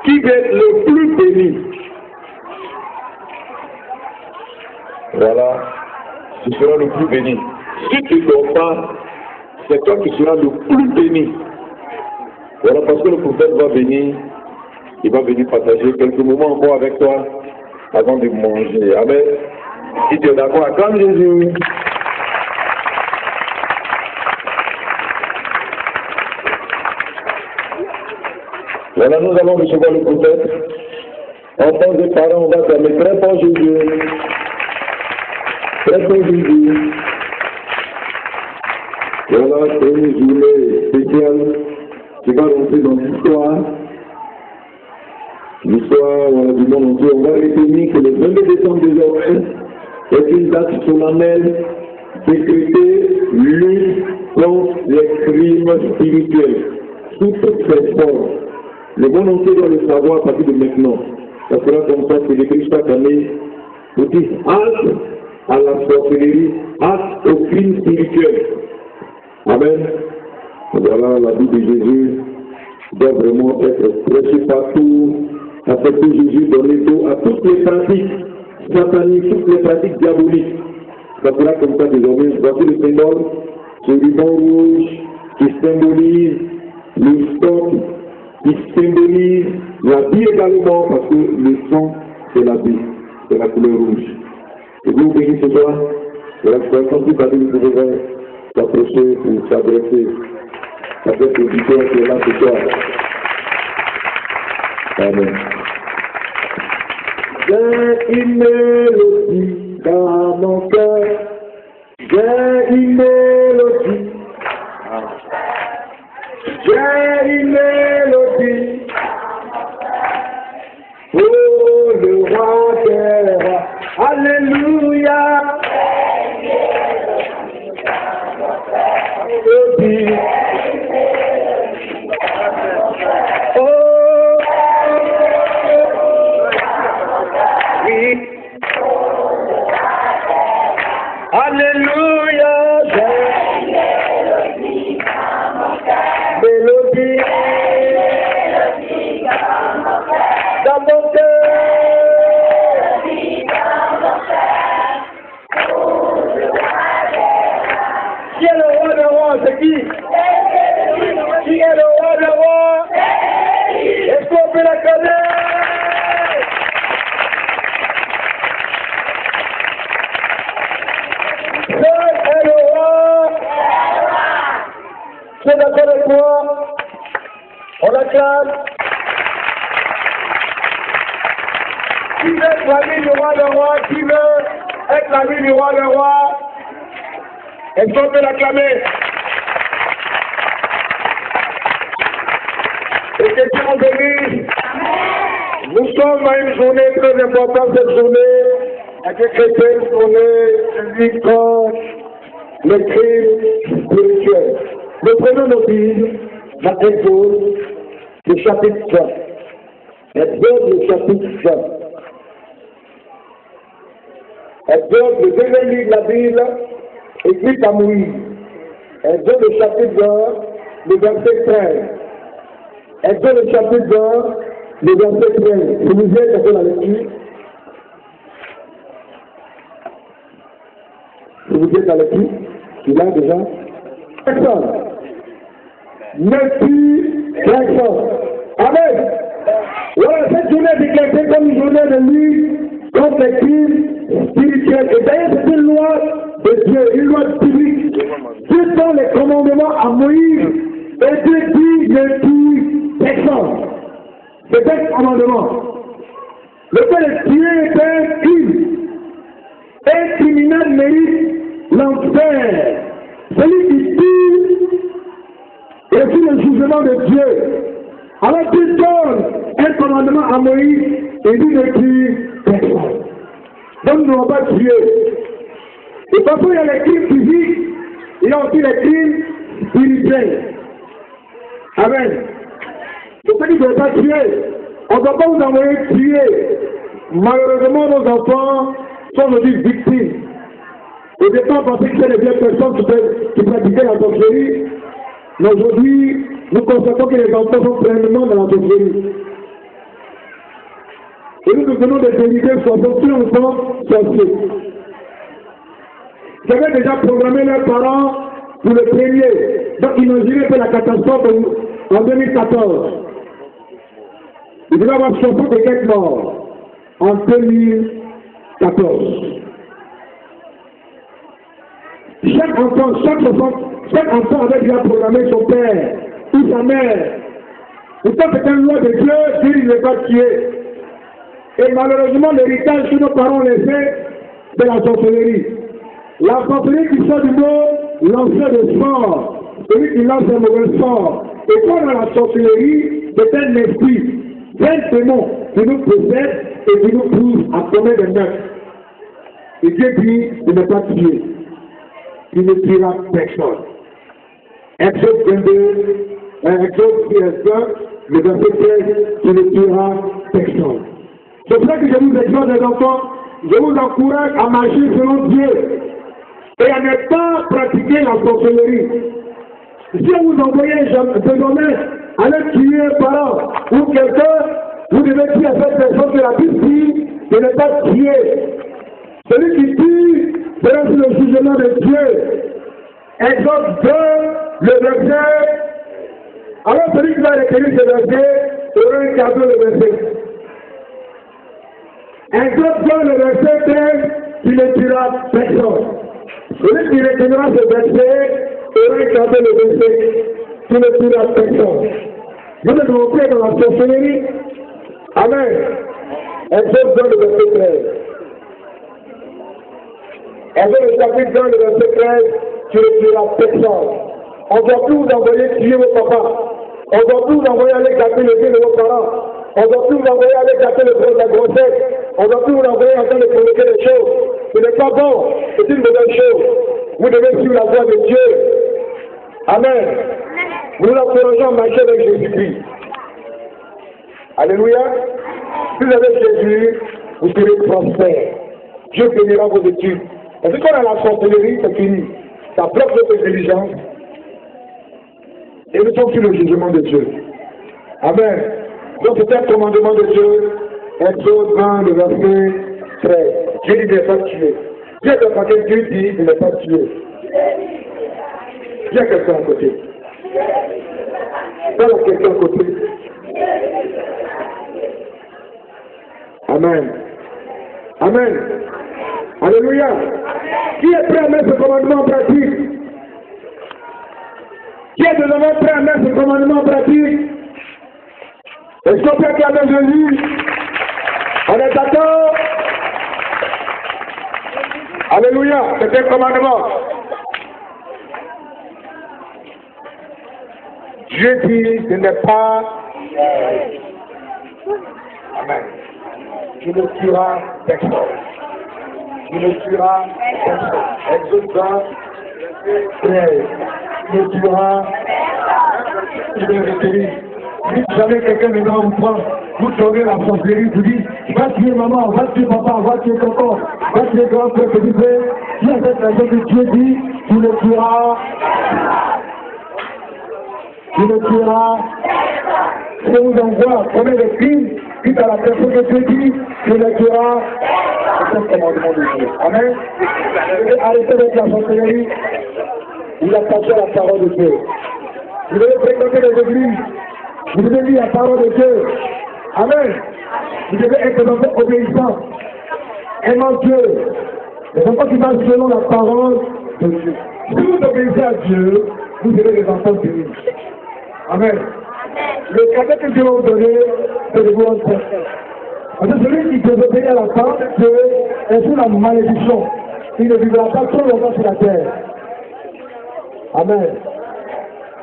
qui va être le plus béni. Voilà, tu seras le plus béni. Si tu ne dors pas, c'est toi qui seras le plus béni. Voilà, parce que le prophète va venir, il va venir partager quelques moments encore avec toi avant de manger. Amen. Si tu es d'accord, acclame Jésus. Voilà, nous allons recevoir le prophète. En tant que parents, on va fermer très fort Jésus. Très fort Jésus. Voilà, c'est une journée spéciale qui va rentrer dans l'histoire. L'histoire du monde entier. On va retenir que le 22 décembre désormais est une date solennelle décrétée lutte contre les crimes spirituels sous toutes ses formes. Le monde entier doit le savoir à partir de maintenant. Ça sera comme ça que l'écrit chaque année nous dit halte à la sorcellerie, halte au crime spirituel. Amen. Voilà, la vie de Jésus doit vraiment être prêchée partout, afin que Jésus donne tout à toutes les pratiques sataniques, toutes les pratiques diaboliques. Ça sera comme ça désormais. Voici le symbole, ce ruban rouge qui symbolise le stop, qui symbolise la vie également, parce que le sang, c'est la vie, c'est la couleur rouge. Et vous bénissez ce soir, de la situation qui va vous pouvez s'approcher ou s'adresser à cet auditeur qui est là ce soir. Amen. J'ai une mélodie dans mon cœur, j'ai une mélodie. J'ai une mélodie pour le roi des rois. Alléluia. Mélodie. Oh, oui. Alléluia. Mélodie dans mon cœur. Qui est le roi des rois? C'est qui? Qui est le roi des rois? Est-ce qu'on peut l'accorder? Seul est le roi. C'est d'accord avec moi? On acclame. Qui veut être l'ami du roi des rois? Qui veut être l'ami du roi des rois? Est-ce qu'on peut l'acclamer? Et que Dieu nous bénisse. Nous sommes à une journée très importante, cette journée, à des chrétiens, une journée qui lutte contre les crimes spirituels. Nous prenons nos Bibles dans Exode, le chapitre 20. Exode, le chapitre 20. Exode, le deuxième livre de la Bible, écrit par Moïse. Exode, le chapitre 20, le verset 13. Exode, le chapitre 20, le verset 13. Si vous êtes d'accord avec lui, si vous êtes avec lui, tu l'as déjà? Personne. Merci, personne. Amen. Voilà, cette journée est déclarée comme une journée de lutte contre les crimes spirituels. Et d'ailleurs, c'est une loi de Dieu, une loi publique. Ce sont les commandements à Moïse. Et Dieu dit ne tue personne. C'est un commandement. Le fait de tuer est un crime. Un criminel mérite l'enfer. Celui qui tue est sous le jugement de Dieu. Alors Dieu donne un commandement à Moïse et dit ne tue personne. Donc nous ne devons pas tuer. Et parfois il y a les crimes physiques, il y a aussi les crimes spirituels. Amen. C'est ce qu'il ne faut pas tuer. On ne doit pas vous envoyer tuer. Malheureusement, nos enfants sont aussi victimes. Au départ, on pensait que c'était les vieilles personnes qui pratiquaient la sorcellerie. Mais aujourd'hui, nous constatons que les enfants sont pleinement dans la sorcellerie. Et nous venons de délivrer 60 enfants sorciers. Ils avaient déjà programmé leurs parents pour le premier. Donc imaginez que la catastrophe en 2014. Il devait y avoir 60 et quelques morts en 2014. Chaque enfant avait déjà programmé son père ou sa mère. Pourtant, c'est une loi de Dieu, Dieu ne veut pas tuer. Et malheureusement, l'héritage que nos parents ont laissé, c'est la sorcellerie. La sorcellerie qui sort du mot, lanceur de sort, celui qui lance un mauvais sort. Et quand on a la sorcellerie, c'est un esprit, un démon qui nous possède et qui nous pousse à commettre des meurtres. Et Dieu dit de ne pas tuer. Il ne tuera personne. Exode 22, Exode 1, le verset 13, tu ne tueras personne. C'est pour ça que je vous exhorte les enfants, je vous encourage à marcher selon Dieu et à ne pas pratiquer la sorcellerie. Si vous envoyez désormais à aller tuer un parent ou quelqu'un, vous devez dire à cette personne que la Bible dit de ne pas tuer. Celui qui tue sera sous le jugement de Dieu. Exode 2, le verset. Alors celui qui va retenir ce verset aura un cadeau le verset. Exode 2, le verset 13, tu ne tueras personne. Celui qui retiendra ce verset aura un cadeau le verset. Tu ne tueras personne. Nous devons faire dans la sorcellerie. Amen. Exode 2, le verset 13. Exode le chapitre 2, le verset 13, tu ne tueras personne. On ne doit plus vous envoyer tuer vos papas. On ne doit plus vous envoyer aller gâter le bien de vos parents. On ne doit plus vous envoyer aller gâter le de la grossesse. On ne doit plus vous envoyer en train de provoquer des choses. Ce n'est pas bon. C'est une mauvaise chose. Vous devez suivre la voie de Dieu. Amen. Nous nous encourageons à marcher avec Jésus-Christ. Alléluia. Si vous avez Jésus, vous serez prospère. Dieu bénira vos études. Parce que quand on a la sorcellerie, c'est fini. Ça bloque notre intelligence. Et nous sommes sur le jugement de Dieu. Amen. Donc c'est un commandement de Dieu. Exode 20, le verset 13. Dieu dit de ne pas tuer. Dieu de pas Dieu dit de ne pas tuer. Il y a quelqu'un à côté. Il y a quelqu'un à côté. Amen. Amen. Alléluia. Qui est prêt à mettre ce commandement en pratique? Qui est désormais prêt à mettre ce commandement en pratique? Est-ce qu'on peut acclamer Jésus? On est d'accord? Alléluia. C'est un commandement. Dieu dit de ne pas. Amen. Tu ne tueras personne. Tu ne tueras personne. Exode 20, 13. Tu ne tueras. Tu ne retenir. Si jamais quelqu'un maintenant vous prend, vous tournez la sorcellerie, vous dites, va tuer maman, va tuer papa, va tuer tonton, va tuer grand frère, petit frère. Si à cette personne que Dieu dit, tu ne tueras. Tu ne tueras. Si on vous envoie, prenez le crime, dites à la personne que Dieu dit, tu ne tueras. C'est un commandement de Dieu. Amen. Vous devez arrêter avec la sorcellerie. Il a passé la parole de Dieu. Vous devez fréquenter les églises. Vous devez lire la parole de Dieu. Amen. Vous devez être des enfants obéissants. Aimant Dieu. Les enfants qui marchent selon la parole de Dieu. Si vous obéissez à Dieu, vous serez des enfants bénis. Amen. Le cadeau que Dieu va vous donner, c'est de vous rendre prospère. Parce que celui qui désobéit à la parole de Dieu est sous la malédiction. Il ne vivra pas trop longtemps sur la terre. Amen.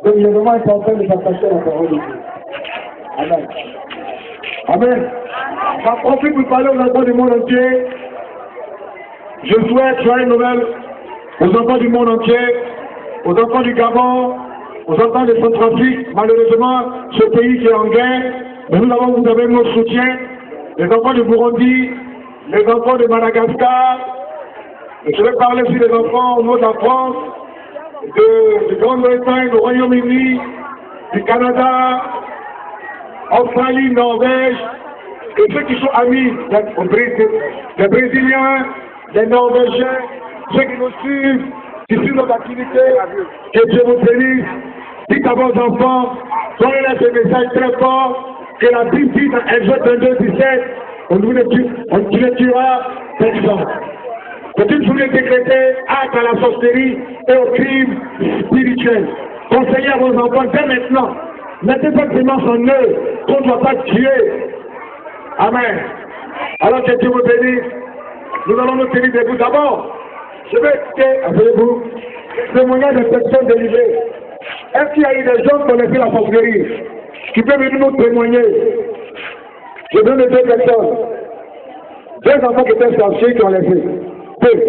Donc il est vraiment important de s'attacher à la parole de Dieu. Amen. Amen. J'en profite pour parler aux enfants du monde entier. Je souhaite joyeux Noël aux enfants du monde entier, aux enfants du Gabon, aux enfants de Centrafrique. Malheureusement, ce pays qui est en guerre, mais vous avez notre soutien. Les enfants du Burundi, les enfants de Madagascar. Et je vais parler aussi des enfants au nom de la France, de Grande-Bretagne, du Royaume-Uni, du Canada, Australie, Norvège, Et ceux qui sont amis, les Brésiliens, les Norvégiens, ceux qui nous suivent, qui suivent nos activités, que Dieu vous bénisse. Dites à vos enfants, donnez-leur ce message très fort, que la Bible dit dans Exode 22, 17, on ne tuera personne. C'est une journée décrétée hâte à la sorcellerie et au crime spirituel. Conseillez à vos enfants dès maintenant. Mettez pas de dimanche en eux qu'on ne doit pas tuer. Amen. Alors que Dieu vous bénisse, nous allons nous tenir debout. D'abord, je vais écouter, appelez-vous, témoignage de personnes délivrées. Est-ce qu'il y a eu des gens qui ont laissé la sorcellerie qui peuvent venir nous témoigner? Je donne deux personnes. Deux enfants qui étaient sorciers qui ont laissé. Deux.